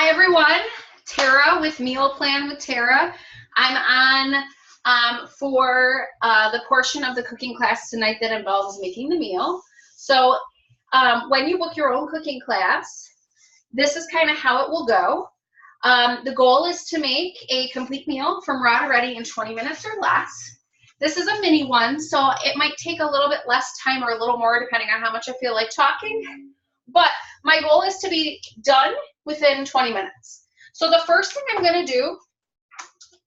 Hi everyone, Tara with Meal Plan with Tara. I'm on for the portion of the cooking class tonight that involves making the meal. So when you book your own cooking class, this is kind of how it will go. The goal is to make a complete meal from raw to ready in 20 minutes or less. This is a mini one, so it might take a little bit less time or a little more depending on how much I feel like talking. But my goal is to be done within 20 minutes. So the first thing I'm going to do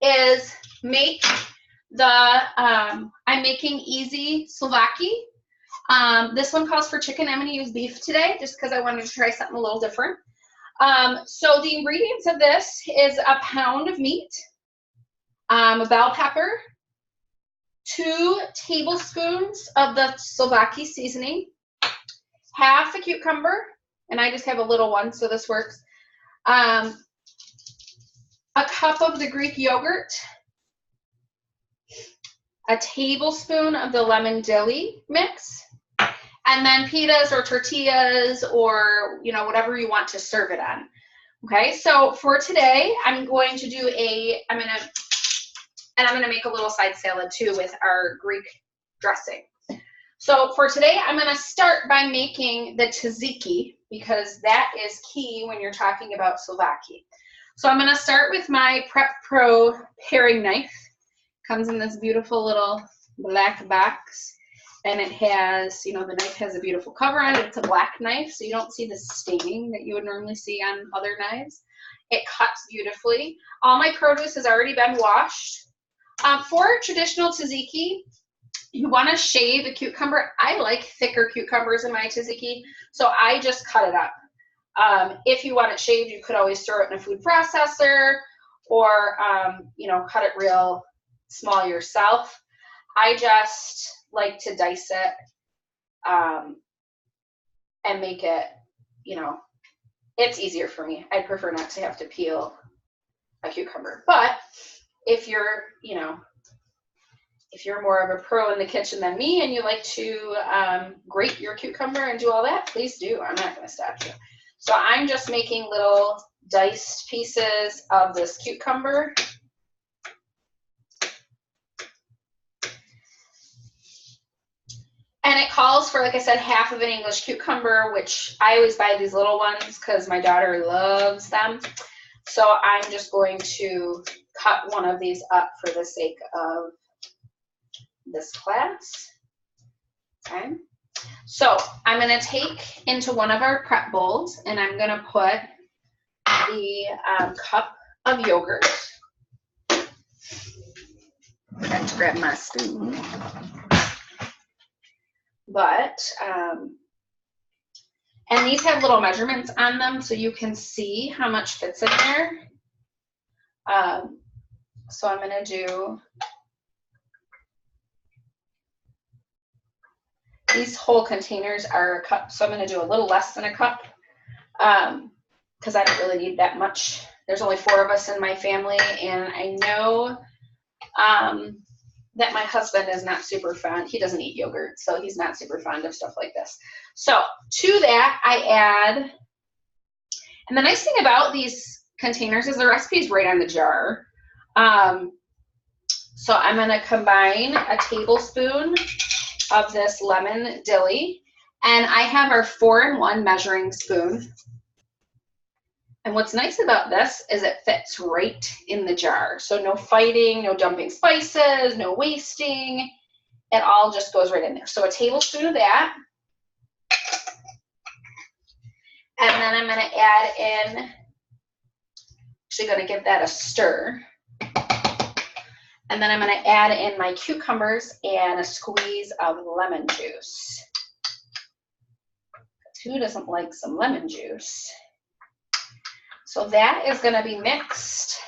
is make I'm making easy souvlaki. This one calls for chicken. I'm going to use beef today just because I wanted to try something a little different. So the ingredients of this is a pound of meat, a bell pepper, 2 tablespoons of the souvlaki seasoning, half a cucumber, and I just have a little one, so this works. A cup of the Greek yogurt, a tablespoon of the lemon dilly mix, and then pitas or tortillas or whatever you want to serve it on. Okay, so for today, I'm going to do I'm gonna make a little side salad too with our Greek dressing. So for today, I'm going to start by making the tzatziki because that is key when you're talking about souvlaki. So I'm going to start with my Prep Pro paring knife. Comes in this beautiful little black box, and it has, the knife has a beautiful cover on it. It's a black knife, so you don't see the staining that you would normally see on other knives. It cuts beautifully. All my produce has already been washed. For traditional tzatziki, you want to shave a cucumber. I like thicker cucumbers in my tzatziki, so I just cut it up. If you want it shaved, you could always throw it in a food processor or, cut it real small yourself. I just like to dice it and make it, it's easier for me. I prefer not to have to peel a cucumber. But if you're, if you're more of a pro in the kitchen than me and you like to grate your cucumber and do all that, please do. I'm not going to stop you. So I'm just making little diced pieces of this cucumber. And it calls for, like I said, half of an English cucumber, which I always buy these little ones because my daughter loves them. So I'm just going to cut one of these up for the sake of this class. Okay. So I'm going to take into one of our prep bowls and I'm going to put the cup of yogurt. I have to grab my spoon. But, and these have little measurements on them so you can see how much fits in there. So I'm going to do these whole containers are a cup, so I'm going to do a little less than a cup because I don't really need that much. There's only 4 of us in my family, and I know that my husband is not super fond. He doesn't eat yogurt, so he's not super fond of stuff like this. So to that, I add, and the nice thing about these containers is the recipe is right on the jar. So I'm going to combine a tablespoon of this lemon dilly, and I have our 4-in-1 measuring spoon. And what's nice about this is it fits right in the jar. So no fighting, no dumping spices, no wasting. It all just goes right in there. So a tablespoon of that. And then I'm going to add in, actually going to give that a stir. And then I'm going to add in my cucumbers and a squeeze of lemon juice. Who doesn't like some lemon juice? So that is going to be mixed.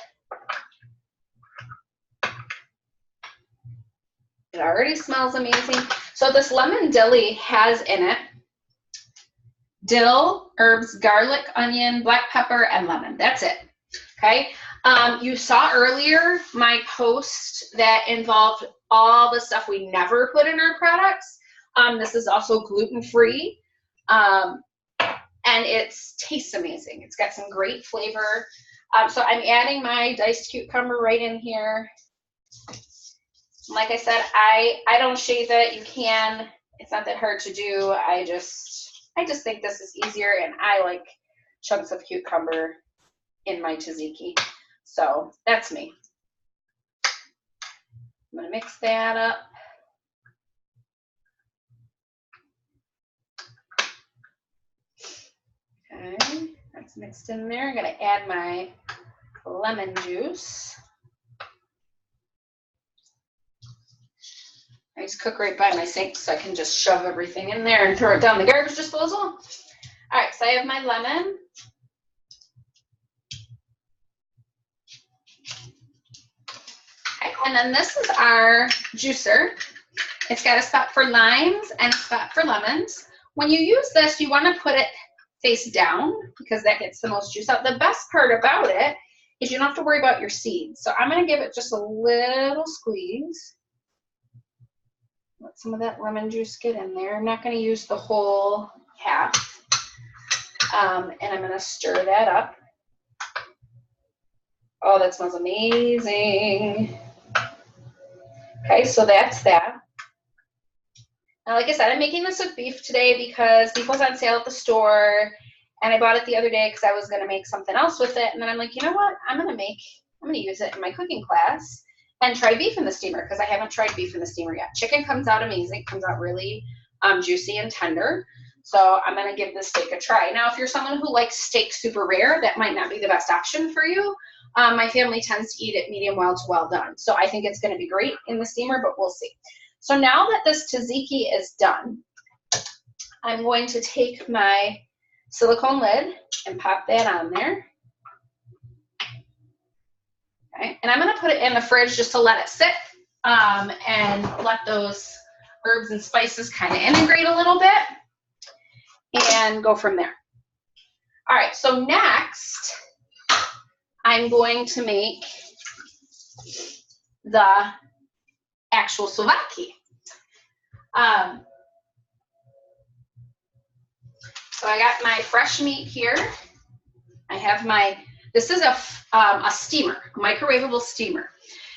It already smells amazing. So this lemon dilly has in it dill, herbs, garlic, onion, black pepper, and lemon. That's it. Okay. You saw earlier my post that involved all the stuff we never put in our products. This is also gluten-free. and it tastes amazing. It's got some great flavor. So I'm adding my diced cucumber right in here. Like I said, I don't shave it. You can. It's not that hard to do. I just think this is easier, and I like chunks of cucumber in my tzatziki. So that's me. I'm going to mix that up. Okay, that's mixed in there. I'm going to add my lemon juice. I just cook right by my sink, so I can just shove everything in there and throw it down the garbage disposal. All right, so I have my lemon. Okay, and then this is our juicer. It's got a spot for limes and a spot for lemons. When you use this, you want to put it face down because that gets the most juice out. The best part about it is you don't have to worry about your seeds. So I'm going to give it just a little squeeze. Let some of that lemon juice get in there. I'm not going to use the whole half. And I'm going to stir that up. Oh, that smells amazing. Okay, so that's that. Now, like I said, I'm making this with beef today because beef was on sale at the store, and I bought it the other day because I was going to make something else with it. And then I'm like, you know what? I'm going to use it in my cooking class and try beef in the steamer because I haven't tried beef in the steamer yet. Chicken comes out amazing. It comes out really juicy and tender. So I'm going to give this steak a try. Now, if you're someone who likes steak super rare, that might not be the best option for you. My family tends to eat it medium well to well done. So I think it's going to be great in the steamer, but we'll see. So now that this tzatziki is done, I'm going to take my silicone lid and pop that on there. Okay, and I'm going to put it in the fridge just to let it sit and let those herbs and spices kind of integrate a little bit and go from there. All right, so next I'm going to make the actual souvlaki. So I got my fresh meat here. I have this is a steamer, a microwavable steamer.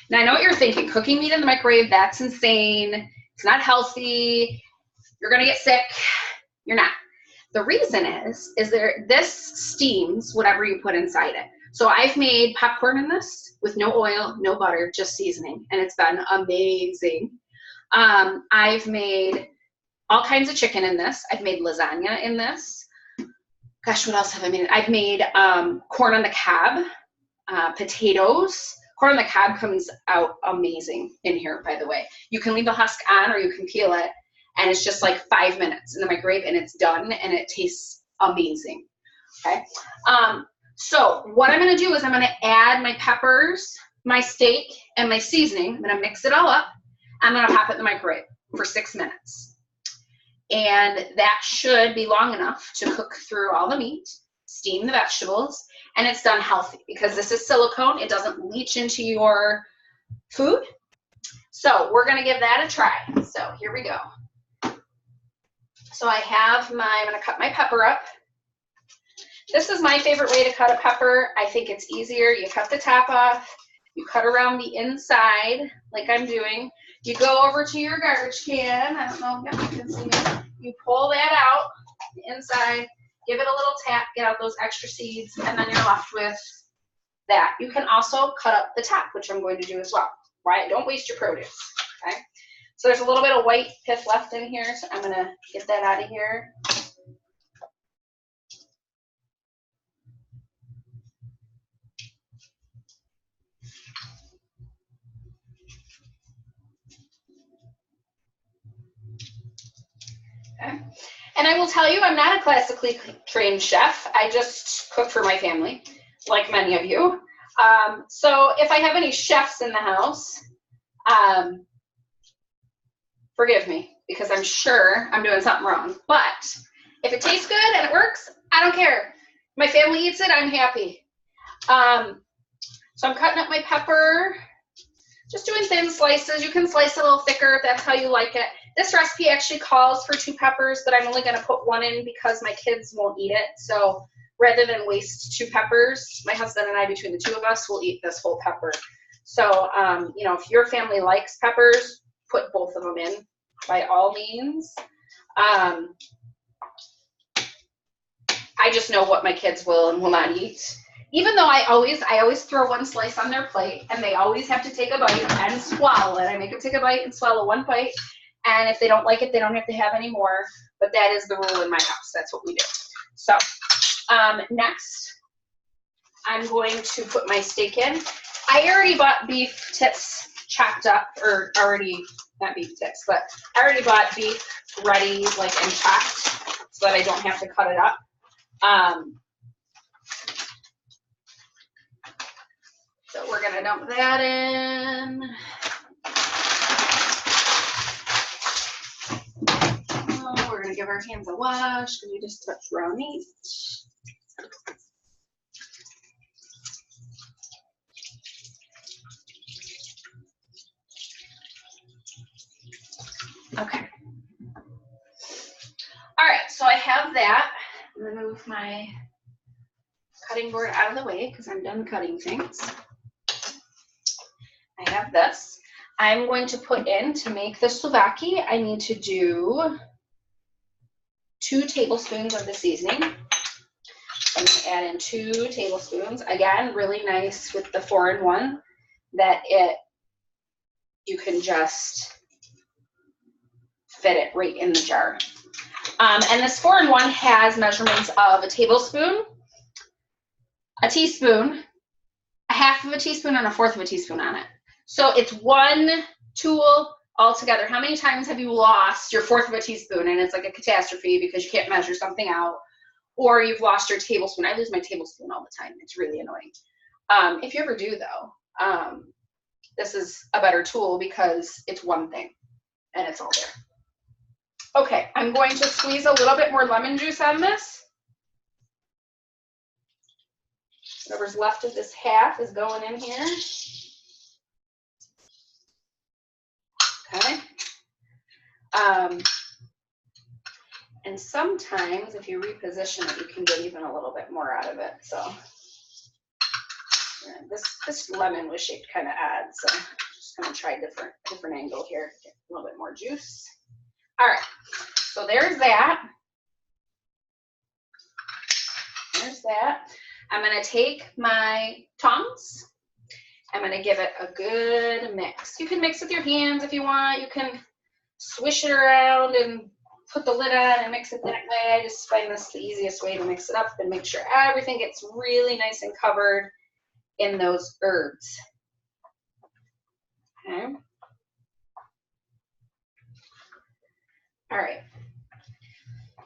Now I know what you're thinking, cooking meat in the microwave, that's insane. It's not healthy. You're gonna get sick. You're not. The reason is this steams whatever you put inside it. So I've made popcorn in this with no oil, no butter, just seasoning, and it's been amazing. I've made all kinds of chicken in this. I've made lasagna in this. Gosh, what else have I made? I've made corn on the cob, potatoes. Corn on the cob comes out amazing in here, by the way. You can leave the husk on or you can peel it, and it's just like 5 minutes in the microwave and it's done, and it tastes amazing. Okay. So what I'm going to do is I'm going to add my peppers, my steak, and my seasoning. I'm going to mix it all up. I'm going to pop it in the microwave for 6 minutes. And that should be long enough to cook through all the meat, steam the vegetables, and it's done healthy because this is silicone. It doesn't leach into your food. So we're going to give that a try. So here we go. So I'm going to cut my pepper up. This is my favorite way to cut a pepper. I think it's easier. You cut the top off. You cut around the inside like I'm doing. You go over to your garbage can. I don't know if you can see me. You pull that out, the inside, give it a little tap, get out those extra seeds, and then you're left with that. You can also cut up the top, which I'm going to do as well. Right? Don't waste your produce. Okay? So there's a little bit of white pith left in here, so I'm going to get that out of here. Okay. And I will tell you, I'm not a classically trained chef. I just cook for my family, like many of you. So if I have any chefs in the house, forgive me, because I'm sure I'm doing something wrong. But if it tastes good and it works, I don't care. My family eats it, I'm happy. So I'm cutting up my pepper, just doing thin slices. You can slice it a little thicker if that's how you like it. This recipe actually calls for 2 peppers, but I'm only going to put 1 in because my kids won't eat it. So rather than waste 2 peppers, my husband and I, between the 2 of us, will eat this whole pepper. So, you know, if your family likes peppers, put both of them in by all means. I just know what my kids will and will not eat. Even though I always throw 1 slice on their plate, and they always have to take a bite and swallow it. I make them take a bite and swallow 1 bite, and if they don't like it, they don't have to have any more. But that is the rule in my house. That's what we do. So next, I'm going to put my steak in. I already bought beef tips chopped up, or already, not beef tips, but I already bought beef ready, like, and chopped, so that I don't have to cut it up. So we're gonna dump that in. Oh, we're gonna give our hands a wash because we just touched raw meat. Okay. All right, so I have that. I'm gonna move my cutting board out of the way because I'm done cutting things. I have this. I'm going to put in, to make the souvlaki, I need to do 2 tablespoons of the seasoning. I'm going to add in 2 tablespoons. Again, really nice with the 4-in-1 that you can just fit it right in the jar. And this 4-in-1 has measurements of a tablespoon, a teaspoon, a half of a teaspoon, and a 1/4 of a teaspoon on it. So it's 1 tool altogether. How many times have you lost your 1/4 of a teaspoon and it's like a catastrophe because you can't measure something out, or you've lost your tablespoon? I lose my tablespoon all the time. It's really annoying. If you ever do though, this is a better tool because it's one thing and it's all there. Okay, I'm going to squeeze a little bit more lemon juice on this. Whatever's left of this half is going in here. Okay. And sometimes if you reposition it, you can get even a little bit more out of it. So this lemon was shaped kind of odd, so I'm just going to try a different angle here, get a little bit more juice. All right, so there's that. There's that. I'm going to take my tongs. I'm going to give it a good mix. You can mix with your hands if you want. You can swish it around and put the lid on and mix it that way. I just find this the easiest way to mix it up and make sure everything gets really nice and covered in those herbs. Okay. All right.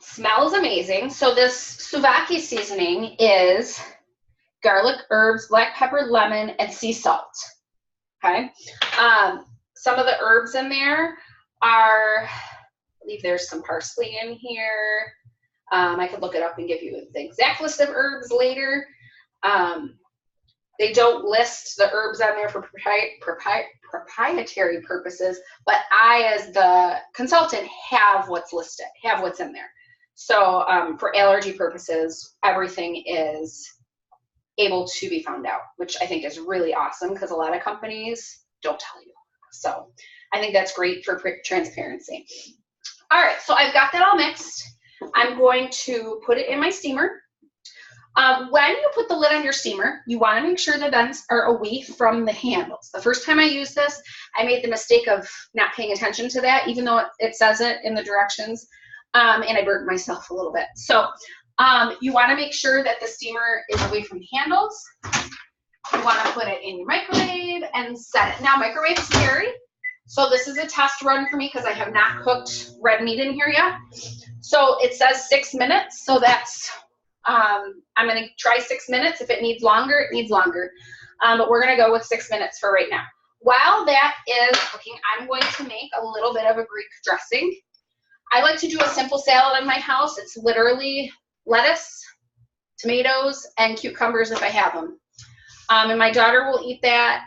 Smells amazing. So this souvlaki seasoning is garlic, herbs, black pepper, lemon, and sea salt. Okay. Some of the herbs in there are, I believe there's some parsley in here. I could look it up and give you the exact list of herbs later. They don't list the herbs on there for proprietary purposes, but I, as the consultant, have what's listed, have what's in there. So for allergy purposes, everything is able to be found out, which I think is really awesome because a lot of companies don't tell you. So I think that's great for transparency. All right, so I've got that all mixed. I'm going to put it in my steamer. When you put the lid on your steamer, you want to make sure the vents are away from the handles. The first time I used this, I made the mistake of not paying attention to that, even though it says it in the directions, and I burnt myself a little bit. So you want to make sure that the steamer is away from the handles. You want to put it in your microwave and set it. Now, microwave is scary, so this is a test run for me because I have not cooked red meat in here yet. So it says 6 minutes, so that's, I'm going to try 6 minutes. If it needs longer, it needs longer. But we're going to go with 6 minutes for right now. While that is cooking, I'm going to make a little bit of a Greek dressing. I like to do a simple salad in my house. It's literally lettuce, tomatoes, and cucumbers if I have them. And my daughter will eat that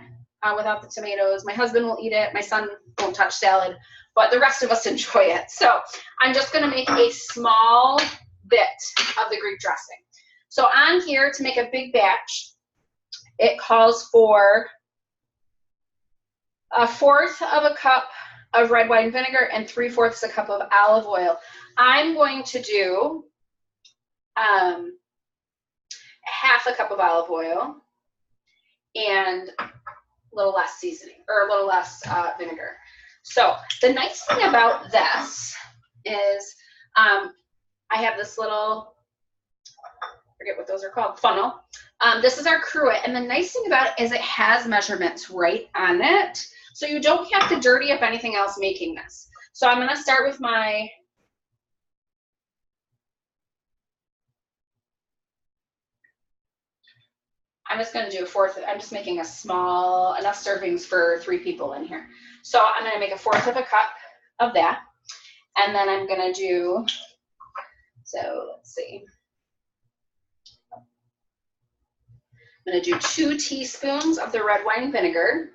without the tomatoes. My husband will eat it. My son won't touch salad. but the rest of us enjoy it. So I'm just going to make a small bit of the Greek dressing. So on here, to make a big batch, it calls for 1/4 of a cup of red wine vinegar and 3/4 a cup of olive oil. I'm going to do 1/2 a cup of olive oil and a little less seasoning, or a little less vinegar. So the nice thing about this is I have this little, I forget what those are called, funnel. This is our cruet, and the nice thing about it is it has measurements right on it, so you don't have to dirty up anything else making this. So I'm going to start with my I'm just going to do 1/4. I'm just making a small, enough servings for 3 people in here. So I'm going to make 1/4 of a cup of that. And then I'm going to do, so let's see. I'm going to do 2 teaspoons of the red wine vinegar.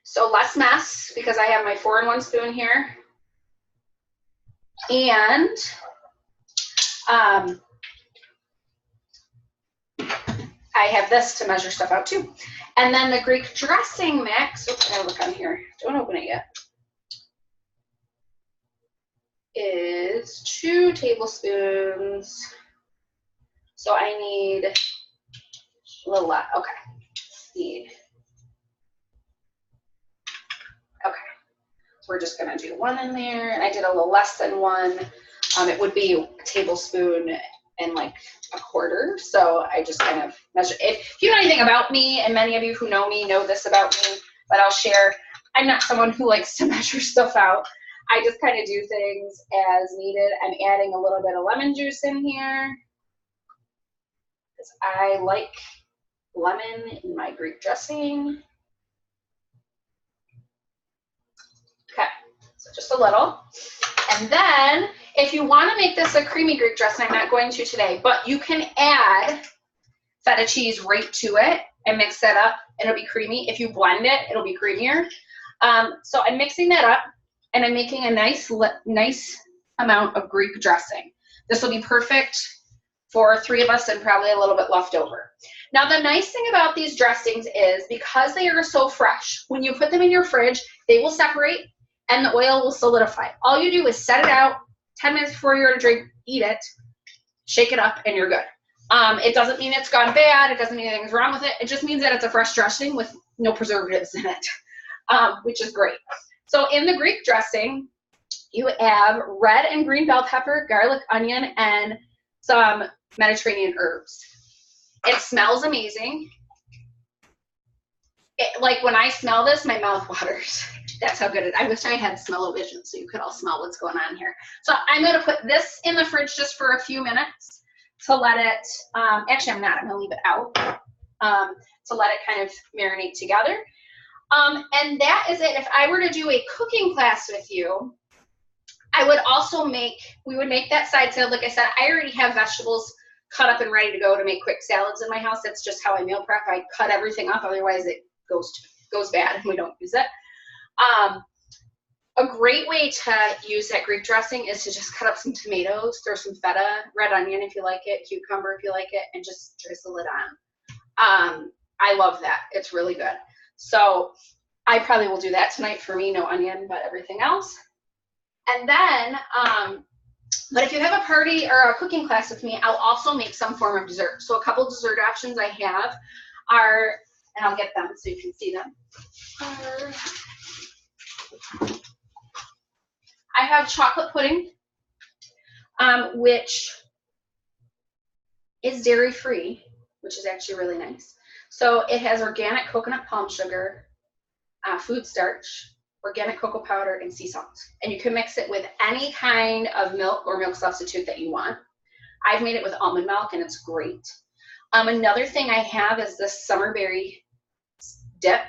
So less mess because I have my 4-in-1 spoon here. And I have this to measure stuff out too. And then the Greek dressing mix, oops, I gotta look on here, don't open it yet, is 2 tablespoons. So I need a little less, okay. Okay, so we're just gonna do 1 in there, and I did a little less than 1. It would be a tablespoon and like 1/4. So I just kind of measure. If you know anything about me, and many of you who know me know this about me, but I'll share, I'm not someone who likes to measure stuff out. I just kind of do things as needed. I'm adding a little bit of lemon juice in here because I like lemon in my Greek dressing. Okay, so just a little. And then if you want to make this a creamy Greek dressing, I'm not going to today, but you can add feta cheese right to it and mix that up, and it'll be creamy. If you blend it, it'll be creamier. So I'm mixing that up, and I'm making a nice amount of Greek dressing. This will be perfect for 3 of us and probably a little bit left over. Now, the nice thing about these dressings is because they are so fresh, when you put them in your fridge, they will separate and the oil will solidify. All you do is set it out 10 minutes before you're to drink, eat it, shake it up, and you're good. It doesn't mean it's gone bad. It doesn't mean anything's wrong with it. It just means that it's a fresh dressing with no preservatives in it, which is great. So in the Greek dressing, you have red and green bell pepper, garlic, onion, and some Mediterranean herbs. It smells amazing. Like when I smell this, my mouth waters. That's how good it is. I wish I had smell-o-vision so you could all smell what's going on here. So I'm going to put this in the fridge just for a few minutes to let it, actually I'm not, I'm going to leave it out to let it kind of marinate together. And that is it. If I were to do a cooking class with you, I would also we would make that side salad. Like I said, I already have vegetables cut up and ready to go to make quick salads in my house. That's just how I meal prep. I cut everything up, otherwise it goes bad and we don't use it. A great way to use that Greek dressing is to just cut up some tomatoes, throw some feta, red onion if you like it, cucumber if you like it, and just drizzle it on. I love that. It's really good. So I probably will do that tonight. For me, no onion, but everything else. And then, but if you have a party or a cooking class with me, I'll also make some form of dessert. So a couple dessert options I have are, and I'll get them so you can see them. I have chocolate pudding, which is dairy-free, which is actually really nice. So it has organic coconut palm sugar, food starch, organic cocoa powder, and sea salt. And you can mix it with any kind of milk or milk substitute that you want. I've made it with almond milk, and it's great. Another thing I have is this summerberry dip.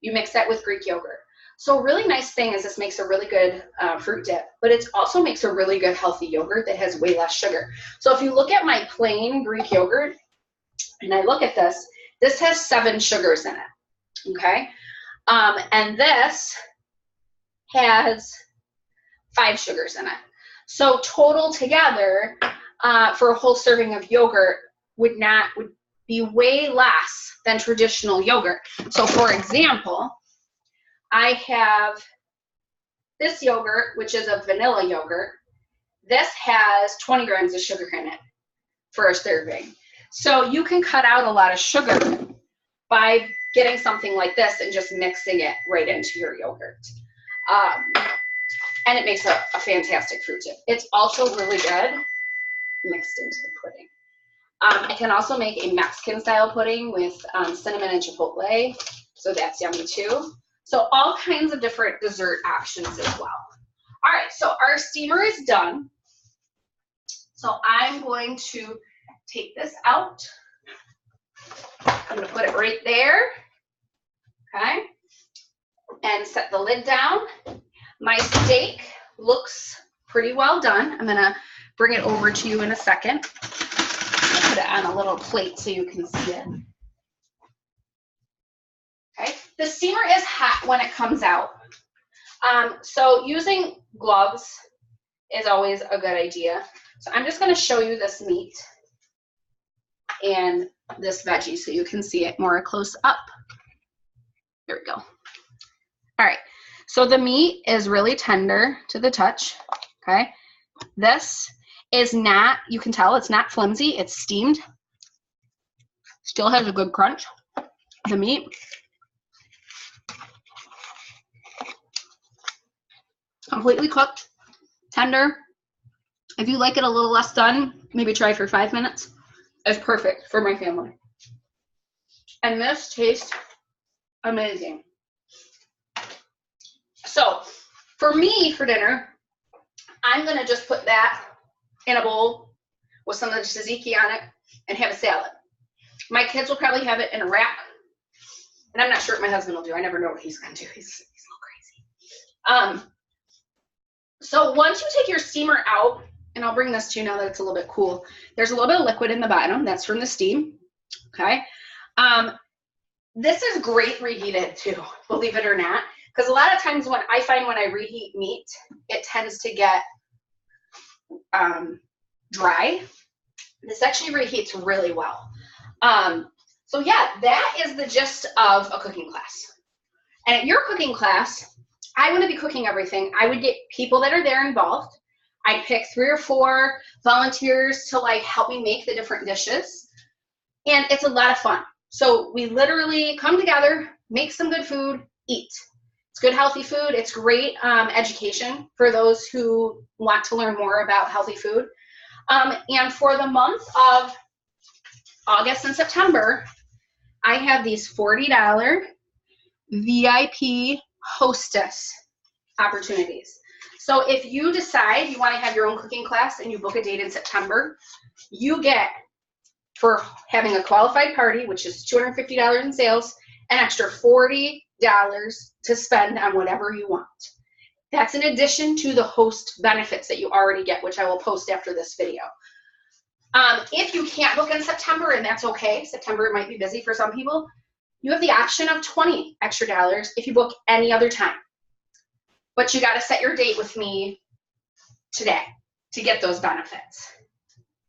You mix that with Greek yogurt. So a really nice thing is this makes a really good fruit dip, but it also makes a really good healthy yogurt that has way less sugar. So if you look at my plain Greek yogurt, and I look at this, This has 7 sugars in it, okay? And this has 5 sugars in it. So total together for a whole serving of yogurt would be way less than traditional yogurt. So for example, I have this yogurt, which is a vanilla yogurt. This has 20 grams of sugar in it for a serving. So you can cut out a lot of sugar by getting something like this and just mixing it right into your yogurt. And it makes a fantastic fruit dip. It's also really good mixed into the pudding. I can also make a Mexican style pudding with cinnamon and chipotle, so that's yummy too. So all kinds of different dessert options as well. All right, so our steamer is done. So I'm going to take this out. I'm going to put it right there, okay, and set the lid down. My steak looks pretty well done. I'm going to bring it over to you in a second. I'll put it on a little plate so you can see it. Okay, the steamer is hot when it comes out. So using gloves is always a good idea. So I'm just going to show you this meat and this veggie so you can see it more close up. There we go. All right, so the meat is really tender to the touch, okay? This is not, you can tell it's not flimsy, it's steamed. Still has a good crunch. The meat. Completely cooked, tender. If you like it a little less done, maybe try for 5 minutes. It's perfect for my family. And this tastes amazing. So for me, for dinner, I'm gonna just put that in a bowl with some of the tzatziki on it and have a salad. My kids will probably have it in a wrap. And I'm not sure what my husband will do. I never know what he's gonna do. He's a little crazy. So once you take your steamer out, and I'll bring this to you now that it's a little bit cool. There's a little bit of liquid in the bottom. That's from the steam, okay? This is great reheated too, believe it or not. Because a lot of times when I reheat meat, it tends to get dry. This actually reheats really well. So yeah, that is the gist of a cooking class. And at your cooking class, I wouldn't be cooking everything. I would get people that are there involved. I'd pick 3 or 4 volunteers to like help me make the different dishes. And it's a lot of fun. So we literally come together, make some good food, eat. It's good, healthy food. It's great education for those who want to learn more about healthy food. And for the month of August and September, I have these $40 VIP hostess opportunities. So if you decide you want to have your own cooking class and you book a date in September, you get, for having a qualified party, which is $250 in sales, an extra $40 to spend on whatever you want. That's in addition to the host benefits that you already get, which I will post after this video. If you can't book in September, and that's okay, September might be busy for some people, you have the option of $20 extra if you book any other time. But you got to set your date with me today to get those benefits.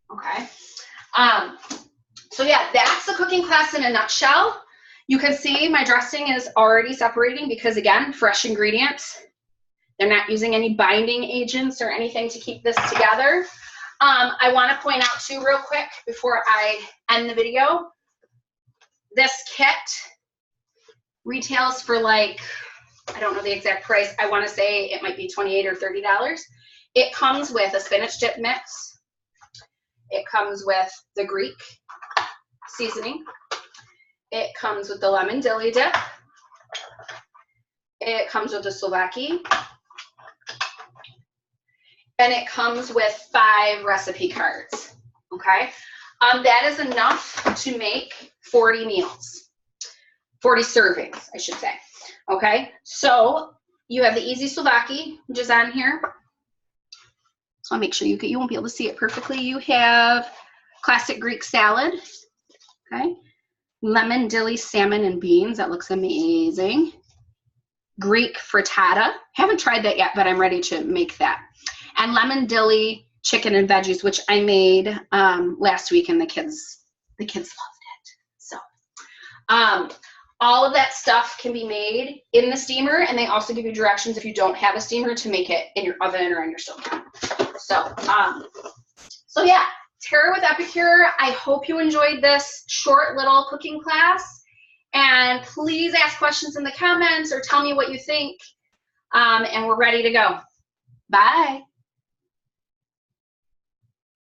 Okay. So yeah, that's the cooking class in a nutshell. You can see my dressing is already separating because, again, fresh ingredients. They're not using any binding agents or anything to keep this together. I want to point out too real quick before I end the video, this kit retails for like, I don't know the exact price. I want to say it might be $28 or $30. It comes with a spinach dip mix. It comes with the Greek seasoning. It comes with the lemon dilly dip. It comes with the souvlaki. And it comes with 5 recipe cards, okay? That is enough to make 40 meals, 40 servings, I should say, okay? So you have the easy souvlaki, which is on here. So I'll make sure you won't be able to see it perfectly. You have classic Greek salad, okay? lemon dilly salmon and beans. That looks amazing. Greek frittata. Haven't tried that yet, but I'm ready to make that. And lemon dilly chicken and veggies, which I made last week, and the kids loved it. So all of that stuff can be made in the steamer, and they also give you directions if you don't have a steamer to make it in your oven or in your stove. So yeah, Terror with Epicure. I hope you enjoyed this short little cooking class, and please ask questions in the comments or tell me what you think, and we're ready to go. Bye.